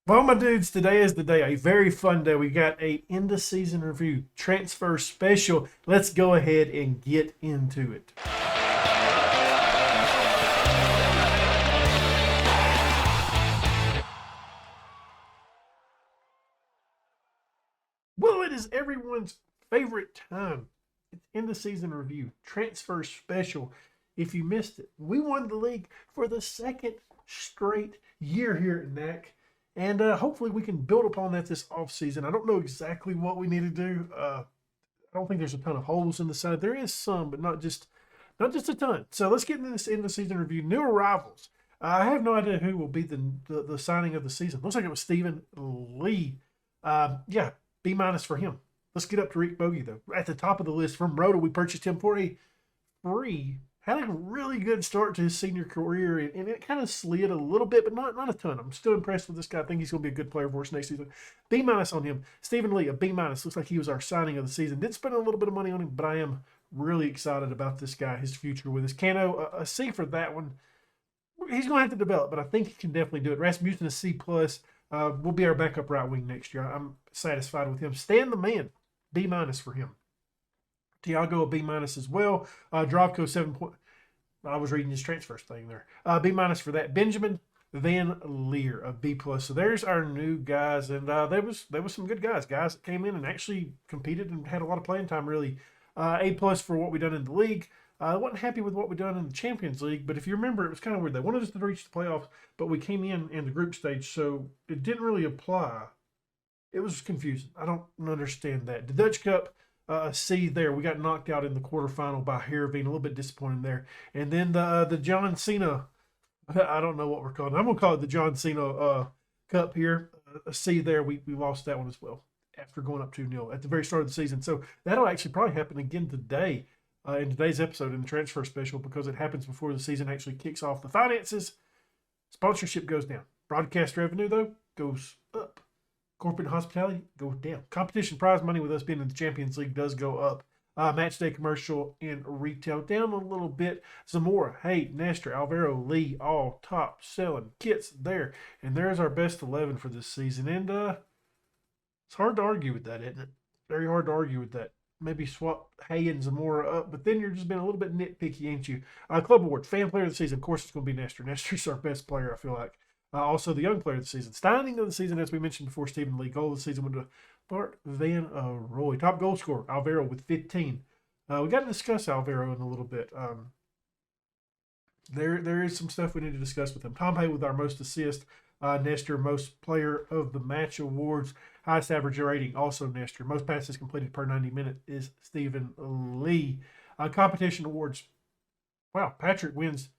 Well, my dudes, today is the day. A very fun day. We got a end of season review transfer special. Let's go ahead and get into it. Well, it is everyone's favorite time. It's end of season review transfer special. If you missed it, we won the league for the second straight year here at NAC. And hopefully we can build upon that this offseason. I don't know exactly what we need to do. I don't think there's a ton of holes in the side. There is some, but not just a ton. So let's get into this end of season review. New arrivals. I have no idea who will be the signing of the season. Looks like it was Stephen Lee. Yeah, B minus for him. Let's get up to Rick Bogey though. At the top of the list from Rhoda, we purchased him for a free. Had a really good start to his senior career, and it kind of slid a little bit, but not a ton. I'm still impressed with this guy. I think he's going to be a good player for us next season. B minus on him. Stephen Lee, a B minus. Looks like he was our signing of the season. Did spend a little bit of money on him, but I am really excited about this guy, his future with his Cano. A C for that one. He's going to have to develop, but I think he can definitely do it. Rasmussen, a C plus. Will be our backup right wing next year. I'm satisfied with him. Stan the man, B minus for him. Tiago, a B minus as well. Drovko, 7 point. I was reading his transfers thing there. B minus for that. Benjamin Van Leer, a B plus. So there's our new guys, and there was some good guys that came in and actually competed and had a lot of playing time. Really, A plus for what we done in the league. I wasn't happy with what we done in the Champions League, but if you remember, it was kind of weird. They wanted us to reach the playoffs, but we came in the group stage, so it didn't really apply. It was confusing. I don't understand that. The Dutch Cup, C there. We got knocked out in the quarterfinal by Heerenveen. A little bit disappointing there. And then the John Cena, I don't know what we're calling it. I'm going to call it the John Cena Cup here. A C there. We lost that one as well after going up 2-0 at the very start of the season. So that'll actually probably happen again today in today's episode in the transfer special because it happens before the season actually kicks off. The finances, sponsorship goes down. Broadcast revenue, though, goes up. Corporate hospitality goes down. Competition prize money with us being in the Champions League does go up. Match day commercial and retail down a little bit. Zamora, Haight, Nestor, Alvaro, Lee, all top selling kits there. And there's our best 11 for this season. And it's hard to argue with that, isn't it? Very hard to argue with that. Maybe swap Hay and Zamora up, but then you're just being a little bit nitpicky, ain't you? Club Award, Fan Player of the Season. Of course, it's going to be Nestor. Nestor's our best player, I feel like. Also, the Young Player of the Season. Signing of the season, as we mentioned before, Stephen Lee. Goal of the season went to Bart Van Roy. Top goal scorer, Alvaro with 15. We got to discuss Alvaro in a little bit. There is some stuff we need to discuss with him. Tom Hay with our most assist. Nestor, most player of the match awards. Highest average rating, also Nestor. Most passes completed per 90 minutes is Stephen Lee. Competition awards. Wow, Patrick wins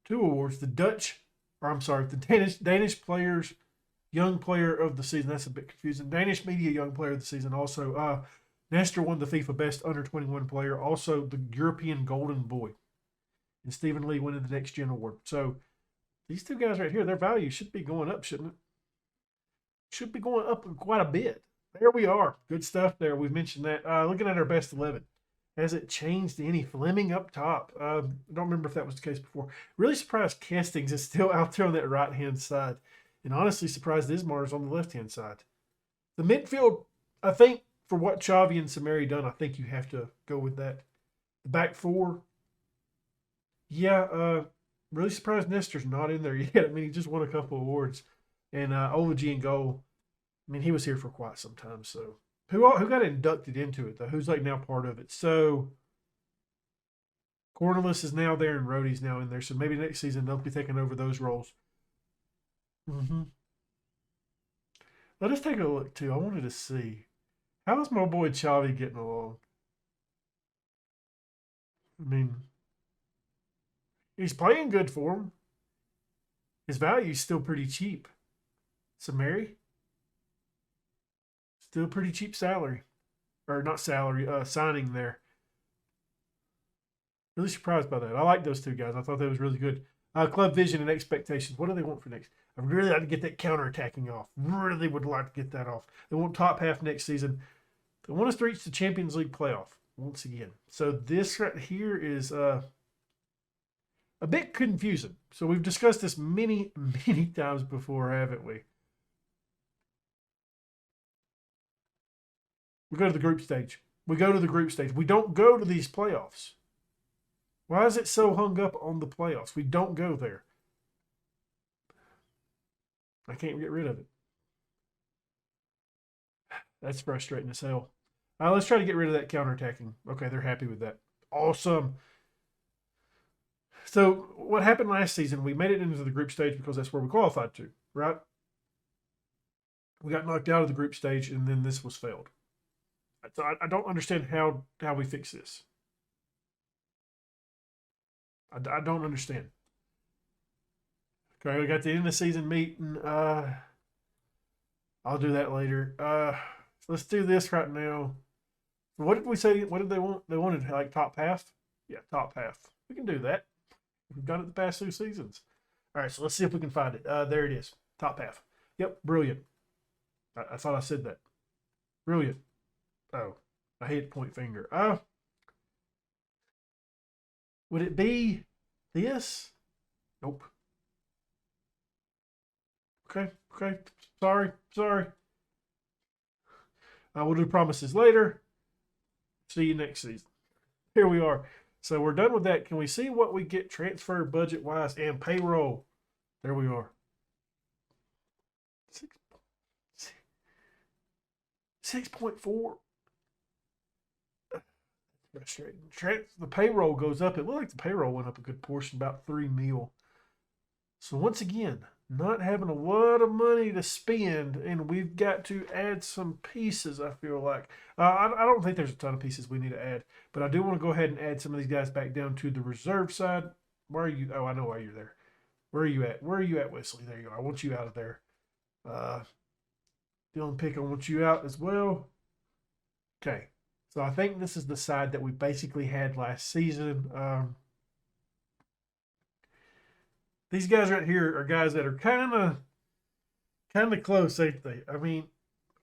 2 awards. The Danish players, young player of the season. That's a bit confusing. Danish media young player of the season. Also, Nestor won the FIFA best under 21 player. Also, the European Golden Boy. And Stephen Lee winning the Next Gen Award. So these 2 guys right here, their value should be going up, shouldn't it? Should be going up quite a bit. There we are. Good stuff there. We've mentioned that. Looking at our best 11. Has it changed any? Fleming up top. I don't remember if that was the case before. Really surprised Kestings is still out there on that right-hand side. And honestly surprised Ismar is on the left-hand side. The midfield, I think, for what Xavi and Samari done, I think you have to go with that. The back 4, yeah, really surprised Nestor's not in there yet. I mean, he just won a couple awards. And Olaji in goal, I mean, he was here for quite some time, so... Who got inducted into it, though? Who's like now part of it? So Cornelis is now there and Rhodey's now in there. So maybe next season they'll be taking over those roles. Let us take a look, too. I wanted to see. How is my boy Xavi getting along? I mean, he's playing good for him. His value's still pretty cheap. Samari? Still pretty cheap salary. Or not salary, signing there. Really surprised by that. I like those 2 guys. I thought that was really good. Club vision and expectations. What do they want for next? I really like to get that counter-attacking off. Really would like to get that off. They want top half next season. They want us to reach the Champions League playoff once again. So this right here is a bit confusing. So we've discussed this many, many times before, haven't we? We go to the group stage. We go to the group stage. We don't go to these playoffs. Why is it so hung up on the playoffs? We don't go there. I can't get rid of it. That's frustrating as hell. Let's try to get rid of that counterattacking. Okay, they're happy with that. Awesome. So what happened last season, we made it into the group stage because that's where we qualified to, right? We got knocked out of the group stage, and then this was failed. So I don't understand how we fix this. I don't understand. Okay, we got the end of the season meeting. I'll do that later. So let's do this right now. What did we say? What did they want? They wanted like top half? Yeah, top half. We can do that. We've done it the past 2 seasons. All right, so let's see if we can find it. There it is. Top half. Yep, brilliant. I thought I said that. Brilliant. Oh, I hate point finger. Would it be this? Nope. Okay. Sorry. We'll do promises later. See you next season. Here we are. So we're done with that. Can we see what we get transfer budget wise and payroll? There we are. 6.4. Frustrating. The payroll goes up. It looked like the payroll went up a good portion, about $3 million. So once again, not having a lot of money to spend, and we've got to add some pieces, I feel like. I don't think there's a ton of pieces we need to add, but I do want to go ahead and add some of these guys back down to the reserve side. Where are you? Oh, I know why you're there. Where are you at? Where are you at, Wesley? There you are. I want you out of there. Dylan Pick, I want you out as well. Okay. So I think this is the side that we basically had last season. These guys right here are guys that are kind of close, ain't they? I mean,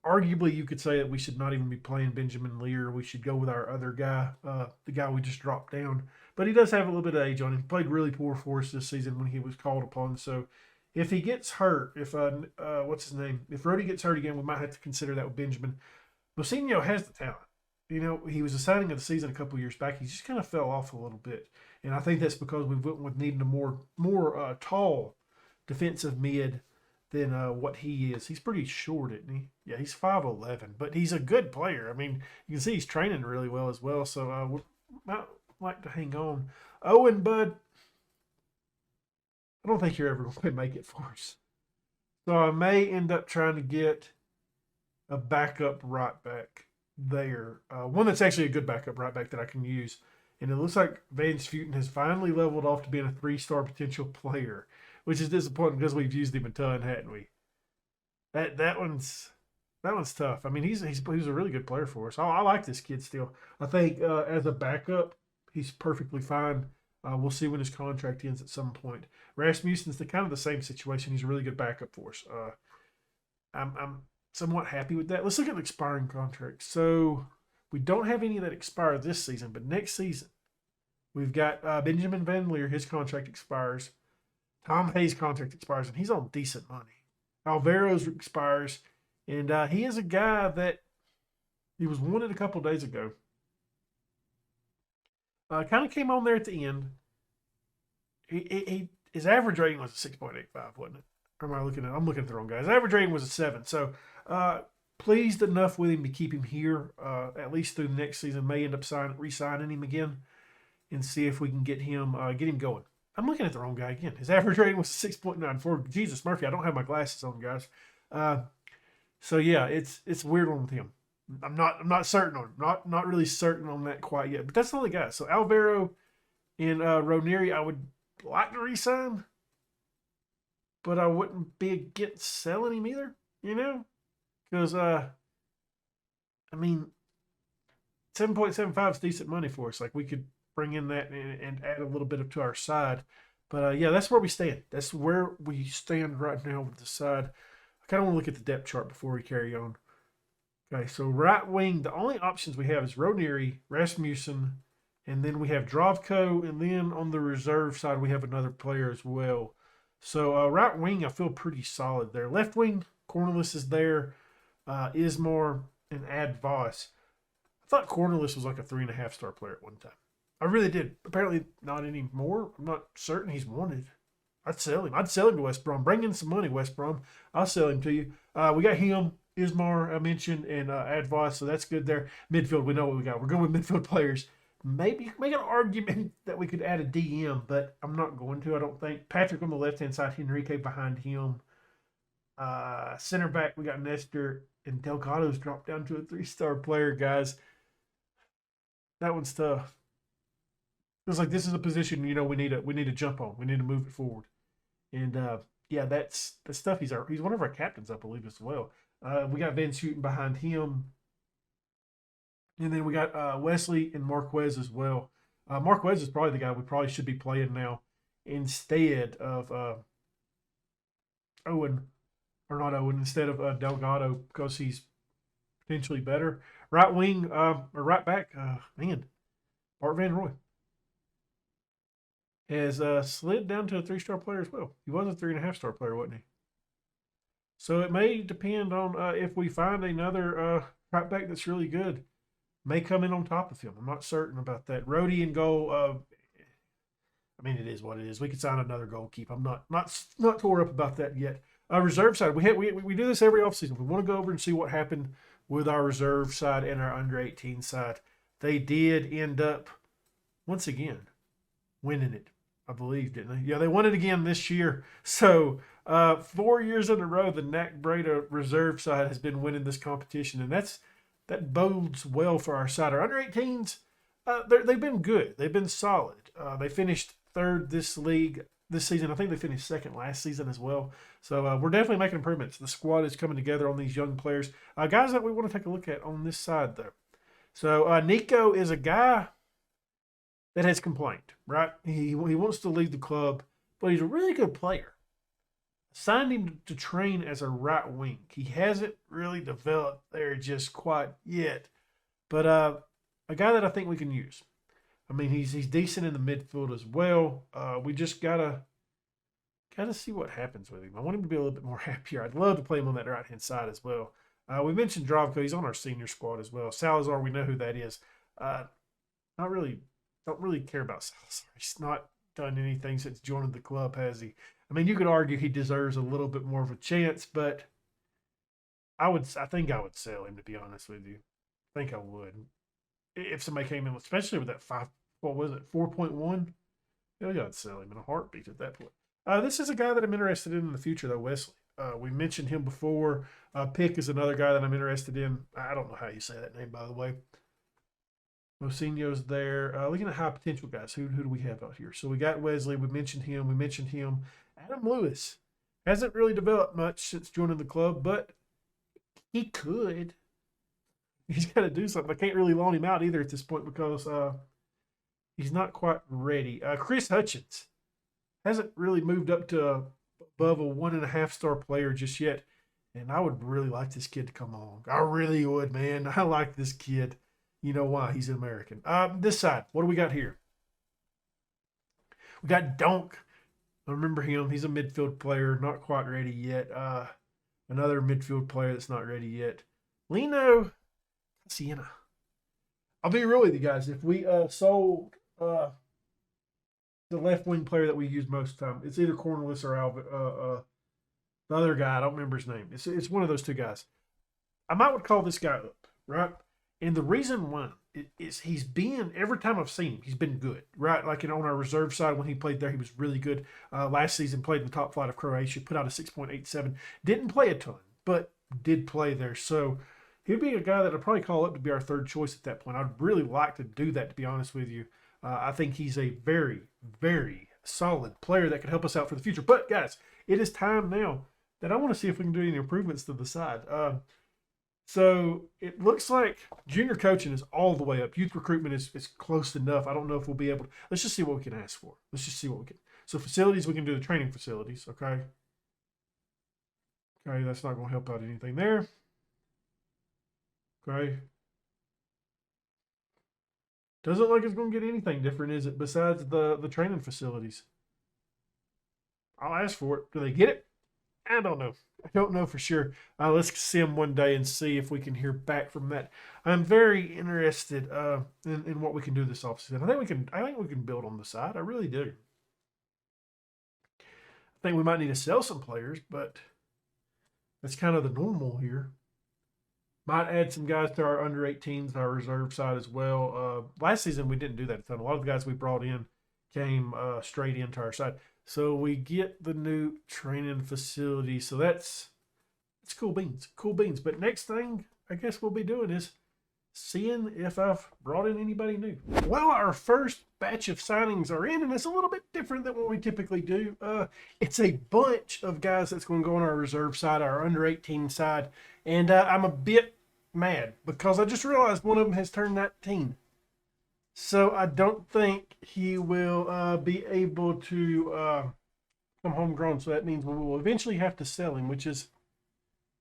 arguably you could say that we should not even be playing Benjamin Lear. We should go with our other guy, the guy we just dropped down. But he does have a little bit of age on him. He played really poor for us this season when he was called upon. So if he gets hurt, if what's his name? If Rody gets hurt again, we might have to consider that with Benjamin. Mocinho has the talent. You know, he was a signing of the season a couple of years back. He just kind of fell off a little bit. And I think that's because we went with needing a more tall defensive mid than what he is. He's pretty short, isn't he? Yeah, he's 5'11", but he's a good player. I mean, you can see he's training really well as well. So we might like to hang on. Owen, bud, I don't think you're ever going to make it for us. So I may end up trying to get a backup right back there. One that's actually a good backup right back that I can use. And it looks like Vance Futen has finally leveled off to being a 3-star potential player, which is disappointing because we've used him a ton, hadn't we? That one's tough. I mean, he's a really good player for us. I like this kid still. I think as a backup, he's perfectly fine. We'll see when his contract ends at some point. Rasmussen's kind of the same situation. He's a really good backup for us. I'm somewhat happy with that. Let's look at the expiring contracts. So we don't have any that expire this season, but next season we've got Benjamin Van Leer. His contract expires. Tom Hayes' contract expires, and he's on decent money. Alvaro's expires, and he is a guy that he was wanted a couple of days ago. Kind of came on there at the end. His average rating was a 6.85, wasn't it? Or am I looking at? I'm looking at the wrong guy. His average rating was a 7. So pleased enough with him to keep him here at least through the next season. May end up re-signing him again and see if we can get him going. I'm looking at the wrong guy again. His average rating was 6.94. Jesus Murphy, I don't have my glasses on, guys. So yeah, it's a weird one with him. I'm not certain on him. Not really certain on that quite yet. But that's the only guy. So Alvaro and Romnery, I would like to re-sign, but I wouldn't be against selling him either. You know. Because, I mean, 7.75 is decent money for us. Like, we could bring in that and add a little bit to our side. But, yeah, that's where we stand. That's where we stand right now with the side. I kind of want to look at the depth chart before we carry on. Okay, so right wing, the only options we have is Romnery, Rasmussen, and then we have Drovko, and then on the reserve side, we have another player as well. So, right wing, I feel pretty solid there. Left wing, Cornelius is there. Ismar and Ad Voss. thought Cornelius was like a 3.5-star player at one time. I really did. Apparently not anymore. I'm not certain he's wanted. I'd sell him. I'd sell him to West Brom. Bring in some money, West Brom. I'll sell him to you. We got him, Ismar, I mentioned, and Advoss, so that's good there. Midfield, we know what we got. We're going with midfield players. Maybe you can make an argument that we could add a DM, but I'm not going to, I don't think. Patrick on the left-hand side, Henrique behind him. Center back, we got Nestor, and Delgado's dropped down to a 3-star player, guys. That one's tough. Feels like this is a position, we need to jump on. We need to move it forward. And yeah, that's the stuff. He's one of our captains, I believe, as well. We got Van Schuten behind him. And then we got Wesley and Marquez as well. Marquez is probably the guy we probably should be playing now instead of instead of Delgado, because he's potentially better. Right wing or right back, Bart Van Roy has slid down to a 3-star player as well. He was a 3.5-star player, wasn't he? So it may depend on if we find another right back that's really good. May come in on top of him. I'm not certain about that. Rhodey in goal. It is what it is. We could sign another goalkeeper. I'm not tore up about that yet. Reserve side. We do this every offseason. We want to go over and see what happened with our reserve side and our under 18 side. They did end up once again winning it, I believe, didn't they? Yeah, they won it again this year. So 4 years in a row, the NAC Breda reserve side has been winning this competition, and that bodes well for our side. Our under 18s, they've been good. They've been solid. They finished third this season. I think they finished second last season as well. So we're definitely making improvements. The squad is coming together on these young players. Guys that we want to take a look at on this side, though. So Nico is a guy that has complained, right? He wants to leave the club, but he's a really good player. Signed him to train as a right wing. He hasn't really developed there just quite yet, but a guy that I think we can use. He's decent in the midfield as well. We just gotta see what happens with him. I want him to be a little bit more happier. I'd love to play him on that right-hand side as well. We mentioned Dravko. He's on our senior squad as well. Salazar, we know who that is. Don't really care about Salazar. He's not done anything since joining the club, has he? You could argue he deserves a little bit more of a chance, but I think I would sell him, to be honest with you. I think I would. If somebody came in, especially with that 4.1, hell yeah, I'd sell him in a heartbeat at that point. This is a guy that I'm interested in the future, though, Wesley. We mentioned him before. Pick is another guy that I'm interested in. I don't know how you say that name, by the way. Mocinho's there. Looking at high potential guys, who do we have out here? So we got Wesley. We mentioned him. Adam Lewis hasn't really developed much since joining the club, but he could. He's got to do something. I can't really loan him out either at this point because he's not quite ready. Chris Hutchins hasn't really moved up to above a 1.5-star player just yet, and I would really like this kid to come along. I really would, man. I like this kid. You know why? He's an American. This side, what do we got here? We got Donk. I remember him. He's a midfield player, not quite ready yet. Another midfield player that's not ready yet. Lino Sienna. I'll be real with you guys. If we sold the left wing player that we use most of the time, it's either Cornelius or the other guy. I don't remember his name. It's one of those two guys. I would call this guy up, right? And the reason why is he's been, every time I've seen him, he's been good, right? Like on our reserve side, when he played there, he was really good. Last season, played in the top flight of Croatia, put out a 6.87. Didn't play a ton, but did play there. So he'd be a guy that I'd probably call up to be our third choice at that point. I'd really like to do that, to be honest with you. I think he's a very, very solid player that could help us out for the future. But, guys, it is time now that I want to see if we can do any improvements to the side. So it looks like junior coaching is all the way up. Youth recruitment is close enough. I don't know if we'll be able to. Let's just see what we can ask for. Let's just see what we can. So facilities, we can do the training facilities, okay? Okay, that's not going to help out anything there. Okay. Doesn't look like it's going to get anything different, is it, besides the training facilities? I'll ask for it. Do they get it? I don't know. I don't know for sure. Let's see him one day and see if we can hear back from that. I'm very interested in what we can do this offseason. I think we can. I think we can build on the side. I really do. I think we might need to sell some players, but that's kind of the normal here. Might add some guys to our under 18s, our reserve side as well. Last season we didn't do that a ton. A lot of the guys we brought in came straight into our side. So we get the new training facility. So that's cool beans, cool beans. But next thing I guess we'll be doing is seeing if I've brought in anybody new. Well, our first batch of signings are in, and it's a little bit different than what we typically do. It's a bunch of guys that's going to go on our reserve side, our under 18 side, and I'm a bit mad because I just realized one of them has turned 19. So I don't think he will be able to come homegrown. So that means we will eventually have to sell him, which is,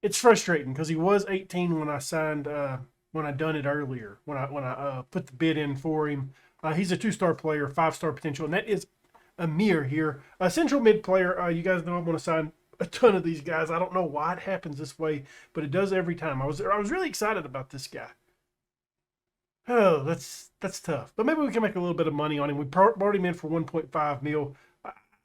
it's frustrating because he was 18 when I signed, when I done it earlier, when I put the bid in for him. He's a 2-star player, 5-star potential, and that is Amir here. A central mid player. You guys know I'm going to sign a ton of these guys. I don't know why it happens this way, but it does every time. I was really excited about this guy. Oh, that's tough. But maybe we can make a little bit of money on him. We brought him in for 1.5 mil.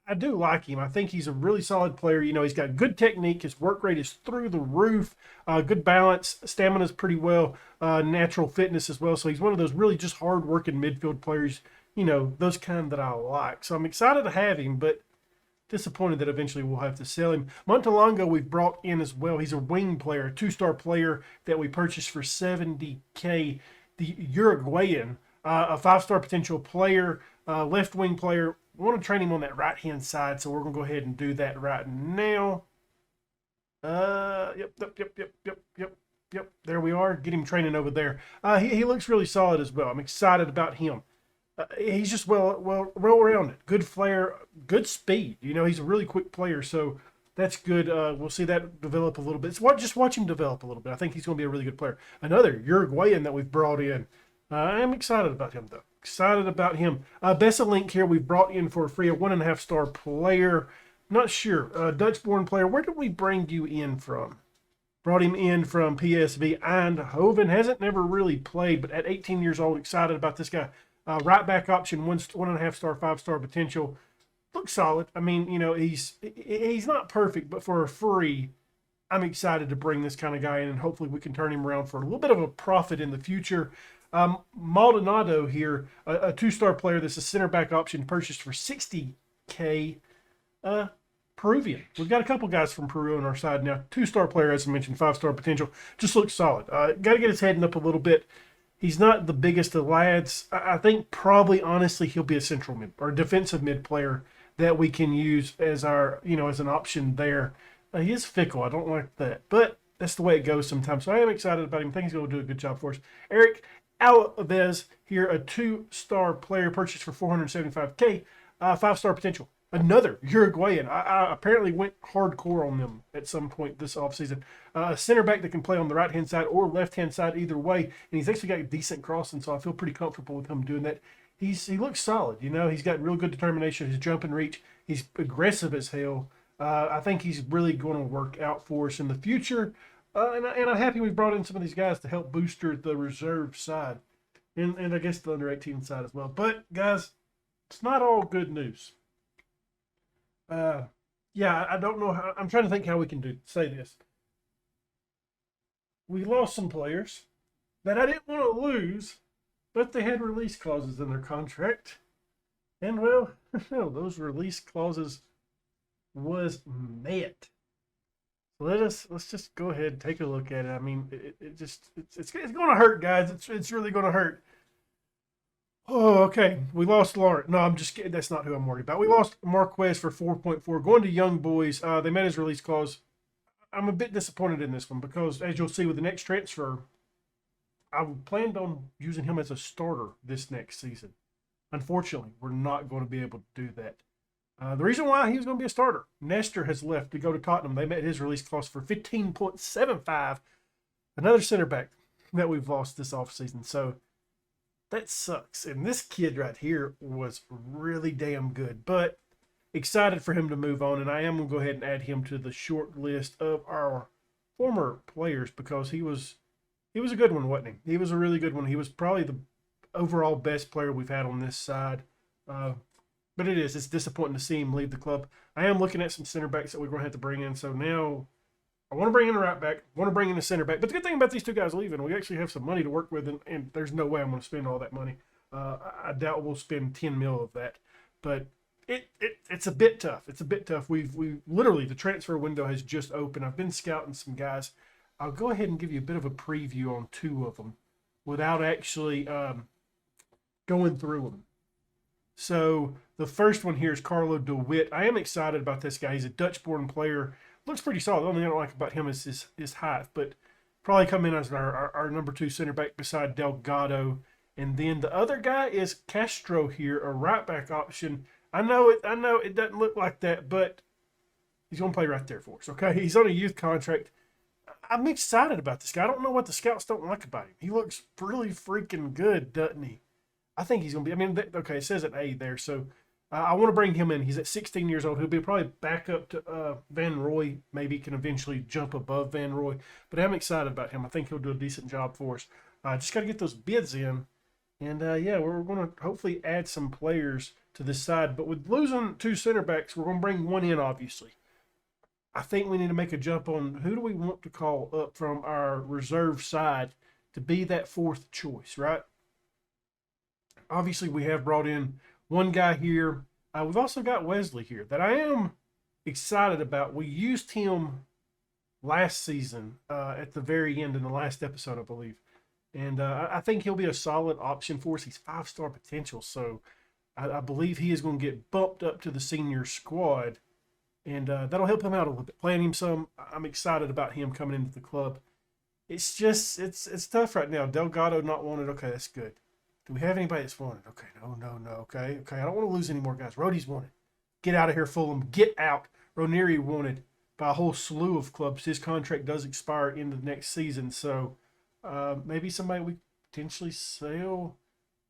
I do like him. I think he's a really solid player. You know, he's got good technique. His work rate is through the roof. Good balance. Stamina's pretty well. Natural fitness as well. So he's one of those really just hard-working midfield players, you know, those kind that I like. So I'm excited to have him, but disappointed that eventually we'll have to sell him. Montalongo we've brought in as well. He's a wing player, a 2-star player that we purchased for 70K. The Uruguayan, a 5-star potential player, left wing player. We want to train him on that right-hand side, so we're going to go ahead and do that right now. Yep. There we are. Get him training over there. He looks really solid as well. I'm excited about him. He's just well-rounded. Good flair, good speed. You know, he's a really quick player, so that's good. We'll see that develop a little bit. Just watch him develop a little bit. I think he's going to be a really good player. Another Uruguayan that we've brought in. I'm excited about him, though. Excited about him. Besselink here we've brought in for a free, a 1.5-star player. Not sure. Dutch-born player. Where did we bring you in from? Brought him in from PSV Eindhoven. Hasn't never really played, but at 18 years old, excited about this guy. Right back option, 1.5-star, 5-star potential. Looks solid. I mean, you know, he's not perfect, but for a free, I'm excited to bring this kind of guy in, and hopefully we can turn him around for a little bit of a profit in the future. Maldonado here, a 2-star player that's a center back option, purchased for 60K. Peruvian. We've got a couple guys from Peru on our side now. 2-star player, as I mentioned, 5-star potential. Just looks solid. Got to get his head up a little bit. He's not the biggest of lads. I think probably, honestly, he'll be a central mid or a defensive mid player that we can use as our, you know, as an option there. He is fickle. I don't like that, but that's the way it goes sometimes. So I am excited about him. I think he's going to do a good job for us. Eric Alves here, a 2-star player purchased for 475K, 5-star potential. Another Uruguayan. I apparently went hardcore on them at some point this offseason. A center back that can play on the right-hand side or left-hand side either way, and he's actually got decent crossing, so I feel pretty comfortable with him doing that. He looks solid. You know, he's got real good determination. His jump and reach. He's aggressive as hell. I think he's really going to work out for us in the future. And I'm happy we brought in some of these guys to help booster the reserve side. And I guess the under 18 side as well. But, guys, it's not all good news. Yeah, I don't know how. I'm trying to think how we can say this. We lost some players that I didn't want to lose, but they had release clauses in their contract. And, well, those release clauses was met. Let's just go ahead and take a look at it. I mean, it's going to hurt, guys. It's really going to hurt. Oh, okay. We lost Lawrence. No, I'm just kidding. That's not who I'm worried about. We lost Marquez for 4.4. Going to Young Boys. They met his release clause. I'm a bit disappointed in this one because, as you'll see with the next transfer, I planned on using him as a starter this next season. Unfortunately, we're not going to be able to do that. The reason why he was going to be a starter, Nestor has left to go to Tottenham. They met his release clause for 15.75. Another center back that we've lost this offseason. So that sucks. And this kid right here was really damn good. But excited for him to move on, and I am going to go ahead and add him to the short list of our former players because he was a good one, wasn't he? He was a really good one. He was probably the overall best player we've had on this side. But it's disappointing to see him leave the club. I am looking at some center backs that we're going to have to bring in. So now I want to bring in a right back, want to bring in a center back. But the good thing about these two guys leaving, we actually have some money to work with, and there's no way I'm going to spend all that money. I doubt we'll spend 10 mil of that. But it's a bit tough. It's a bit tough. We literally, the transfer window has just opened. I've been scouting some guys. I'll go ahead and give you a bit of a preview on two of them without actually going through them. So the first one here is Carlo Dewitt. I am excited about this guy. He's a Dutch-born player. Looks pretty solid. The only thing I don't like about him is his height, but probably come in as our number 2 center back beside Delgado. And then the other guy is Castro here, a right back option. I know it doesn't look like that, but he's going to play right there for us, okay? He's on a youth contract. I'm excited about this guy. I don't know what the scouts don't like about him. He looks really freaking good, doesn't he? I think he's going to be, okay, it says an A there, so I want to bring him in. He's at 16 years old. He'll be probably back up to Van Roy. Maybe can eventually jump above Van Roy, but I'm excited about him. I think he'll do a decent job for us. Just got to get those bids in, and yeah, we're going to hopefully add some players to this side, but with losing 2 center backs, we're going to bring one in, obviously. I think we need to make a jump on who do we want to call up from our reserve side to be that 4th choice, right? Obviously, we have brought in one guy here. We've also got Wesley here that I am excited about. We used him last season at the very end in the last episode, I believe. And I think he'll be a solid option for us. He's 5-star potential, so I believe he is going to get bumped up to the senior squad. And that'll help him out a little bit. Playing him some, I'm excited about him coming into the club. It's just, it's tough right now. Delgado not wanted. Okay, that's good. Do we have anybody that's wanted? Okay, no. Okay. I don't want to lose any more guys. Rhodey's wanted. Get out of here, Fulham. Get out. Romnery wanted by a whole slew of clubs. His contract does expire into the next season. So maybe somebody we potentially sell.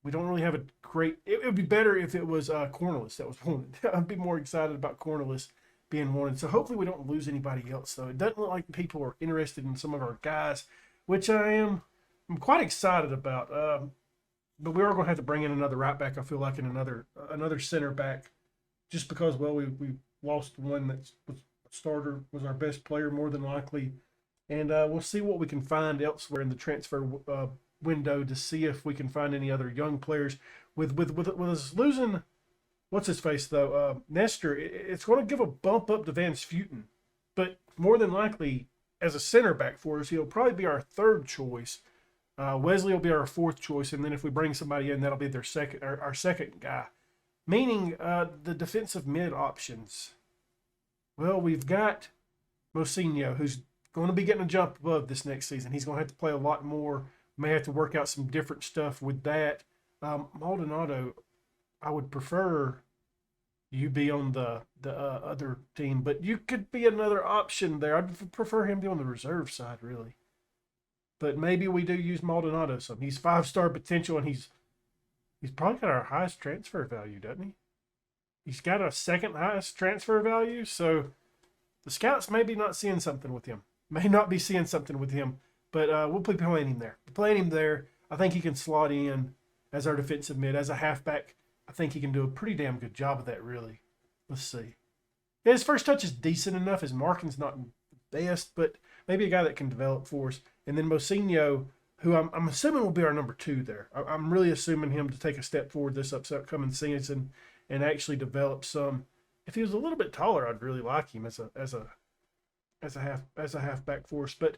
We don't really have a great. It would be better if it was Cornelis that was wanted. I'd be more excited about Cornelis being wanted. So hopefully we don't lose anybody else, though. It doesn't look like people are interested in some of our guys, which I'm quite excited about. But we are going to have to bring in another right back, I feel like, and another center back, just because, well, we lost one that was a starter, was our best player more than likely. And we'll see what we can find elsewhere in the transfer window to see if we can find any other young players. With us losing, what's his face, though, Nestor, it's going to give a bump up to Van Sfuten. But more than likely, as a center back for us, he'll probably be our 3rd choice. Wesley will be our 4th choice, and then if we bring somebody in, that'll be our 2nd guy. Meaning the defensive mid options. Well, we've got Mocinho, who's going to be getting a jump above this next season. He's going to have to play a lot more. May have to work out some different stuff with that. Maldonado, I would prefer you be on the other team, but you could be another option there. I'd prefer him be on the reserve side, really. But maybe we do use Maldonado some. He's 5-star potential, and he's probably got our highest transfer value, doesn't he? He's got a 2nd highest transfer value, so the scouts may be not seeing something with him. May not be seeing something with him, but we'll be playing him there. Playing him there, I think he can slot in as our defensive mid, as a halfback. I think he can do a pretty damn good job of that, really. Let's see. Yeah, his first touch is decent enough. His marking's not the best, but maybe a guy that can develop for us. And then Mocinho, who I'm assuming will be our number 2 there. I'm really assuming him to take a step forward this upcoming season and actually develop some. If he was a little bit taller, I'd really like him as a halfback for us. But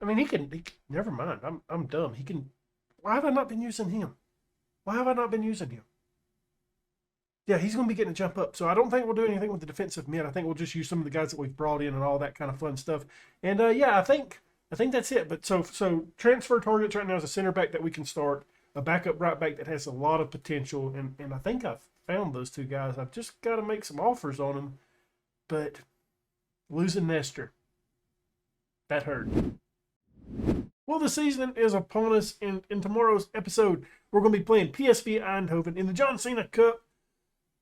I mean, he can never mind. I'm dumb. He can. Why have I not been using him? Yeah, he's going to be getting a jump up. So I don't think we'll do anything with the defensive mid. I think we'll just use some of the guys that we've brought in and all that kind of fun stuff. And yeah, I think that's it. But so transfer targets right now is a center back that we can start, a backup right back that has a lot of potential, and I think I've found those 2 guys. I've just got to make some offers on them. But losing Nestor, that hurt. Well, the season is upon us. In tomorrow's episode, we're going to be playing PSV Eindhoven in the John Cena Cup.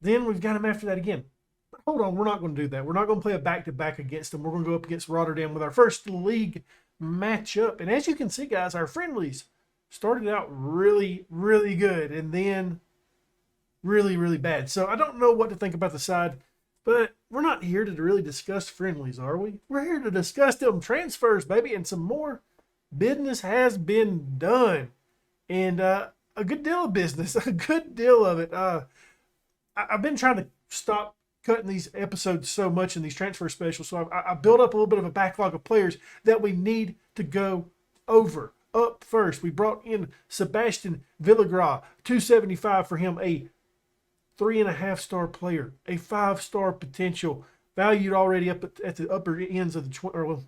Then we've got him after that again. But hold on, we're not going to do that. We're not going to play a back-to-back against them. We're going to go up against Rotterdam with our first league matchup. And as you can see, guys, our friendlies started out really, really good and then really, really bad. So I don't know what to think about the side, but we're not here to really discuss friendlies, are we? We're here to discuss them transfers, baby, and some more business has been done. And a good deal of business, a good deal of it. I've been trying to stop cutting these episodes so much in these transfer specials, so I built up a little bit of a backlog of players that we need to go over. Up first, we brought in Sebastian Villagras, $275 for him, a 3.5-star player, a 5-star potential, valued already up at the upper ends of the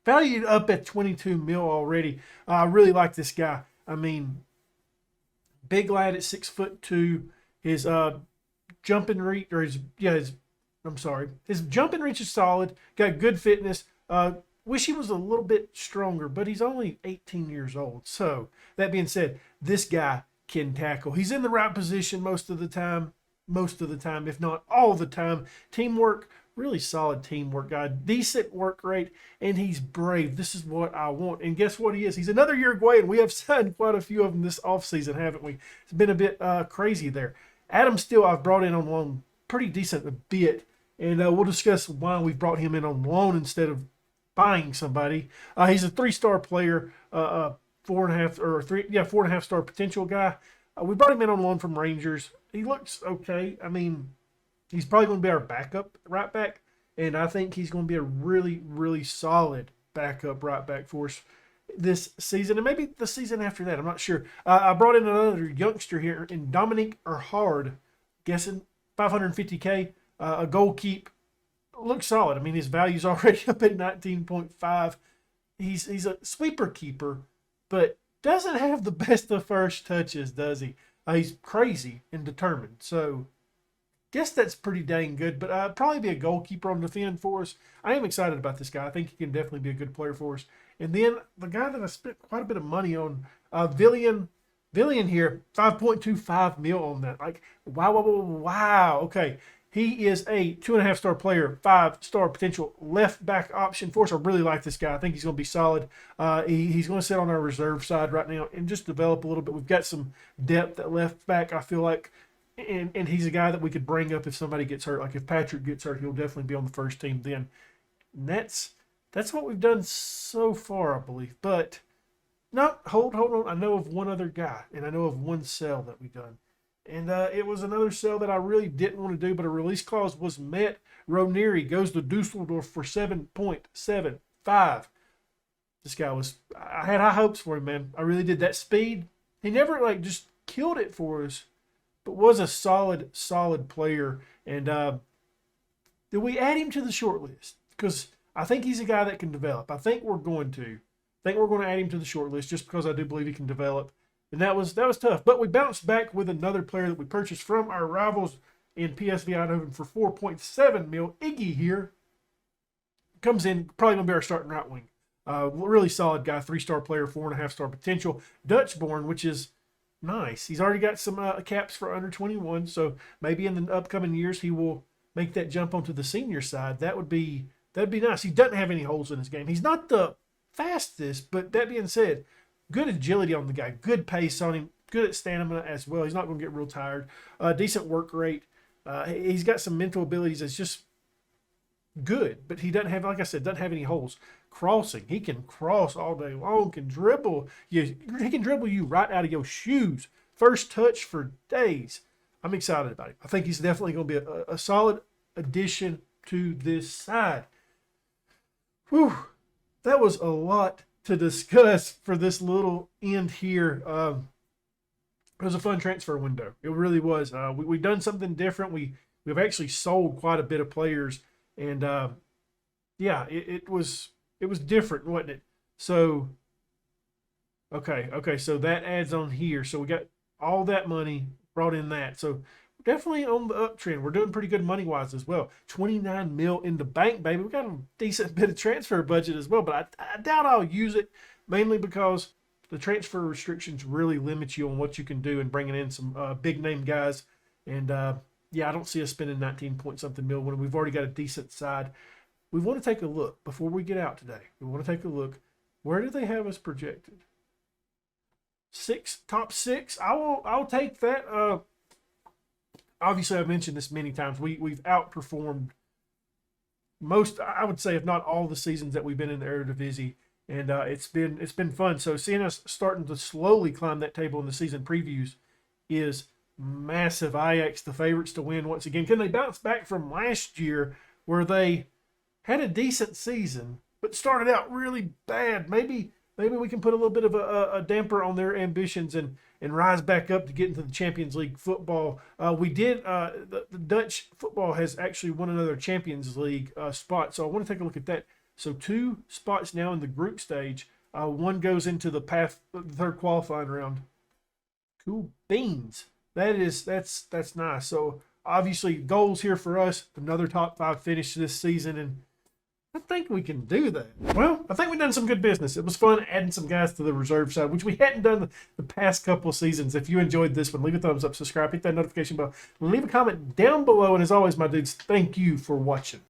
valued up at 22 mil already. I really like this guy. I mean, big lad at 6'2". His jumping reach, or his jumping reach is solid. Got good fitness. Wish he was a little bit stronger, but he's only 18 years old. So that being said, this guy can tackle. He's in the right position most of the time, if not all the time. Teamwork, really solid teamwork guy. Decent work rate, and he's brave. This is what I want. And guess what he is? He's another Uruguayan. We have signed quite a few of them this offseason, haven't we? It's been a bit crazy there. Adam Steele, I've brought in on loan pretty decent a bit, and we'll discuss why we've brought him in on loan instead of buying somebody. He's a 3-star player, 4.5-star potential guy. We brought him in on loan from Rangers. He looks okay. I mean, he's probably going to be our backup right back, and I think he's going to be a really, really solid backup right back for us this season, and maybe the season after that. I'm not sure. I brought in another youngster here in Dominic Erhard, guessing $550K, a goal keep. Looks solid. I mean, his value's already up at 19.5. He's a sweeper keeper, but doesn't have the best of first touches, does he? He's crazy and determined. So, guess that's pretty dang good. But probably be a goalkeeper on the defend for us. I am excited about this guy. I think he can definitely be a good player for us. And then the guy that I spent quite a bit of money on, Villian here, 5.25 mil on that. Like, wow. Okay. He is a 2.5-star player, 5-star potential left back option for us. I really like this guy. I think he's going to be solid. He's going to sit on our reserve side right now and just develop a little bit. We've got some depth at left back, I feel like, and he's a guy that we could bring up if somebody gets hurt. Like if Patrick gets hurt, he'll definitely be on the first team then. And that's what we've done so far, I believe. But no, hold on. I know of one other guy, and I know of one sell that we've done. And it was another sell that I really didn't want to do, but a release clause was met. Romnery goes to Dusseldorf for 7.75. This guy I had high hopes for him, man. I really did. That speed, he never just killed it for us, but was a solid player. And did we add him to the short list? Because I think he's a guy that can develop. I think we're going to add him to the short list just because I do believe he can develop. And that was tough. But we bounced back with another player that we purchased from our rivals in PSV Eindhoven for 4.7 mil. Iggy here comes in, probably going to be our starting right wing. Really solid guy, 3-star player, 4.5-star potential. Dutch born, which is nice. He's already got some caps for under 21, so maybe in the upcoming years he will make that jump onto the senior side. That'd be nice. He doesn't have any holes in his game. He's not the fastest, but that being said, good agility on the guy, good pace on him, good at stamina as well. He's not going to get real tired. Decent work rate. He's got some mental abilities that's just good, but he doesn't have, like I said, doesn't have any holes. Crossing, he can cross all day long, can dribble. He can dribble you right out of your shoes. First touch for days. I'm excited about him. I think he's definitely going to be a solid addition to this side. Whew, that was a lot to discuss for this little end here. It was a fun transfer window. It really was. We've done something different. We've actually sold quite a bit of players, and yeah, it was different, wasn't it? So okay, so that adds on here. So we got all that money, brought in that. So definitely on the uptrend. We're doing pretty good money-wise as well. 29 mil in the bank, baby. We got a decent bit of transfer budget as well, but I doubt I'll use it, mainly because the transfer restrictions really limit you on what you can do and bringing in some big-name guys. And yeah, I don't see us spending 19 point something mil when we've already got a decent side. We want to take a look before we get out today. We want to take a look. Where do they have us projected? Top six. I'll take that. Obviously, I've mentioned this many times. We've outperformed most, I would say, if not all the seasons that we've been in the Eredivisie, and it's been fun. So seeing us starting to slowly climb that table in the season previews is massive. Ajax, the favorites to win once again. Can they bounce back from last year where they had a decent season but started out really bad? Maybe we can put a little bit of a damper on their ambitions and rise back up to get into the Champions League football. The Dutch football has actually won another Champions League spot, so I want to take a look at that. So 2 spots now in the group stage. One goes into the third qualifying round. Cool beans. That's nice. So obviously goals here for us, another top 5 finish this season, and I think we can do that. Well, I think we've done some good business. It was fun adding some guys to the reserve side, which we hadn't done the past couple of seasons. If you enjoyed this one, leave a thumbs up, subscribe, hit that notification bell, leave a comment down below. And as always, my dudes, thank you for watching.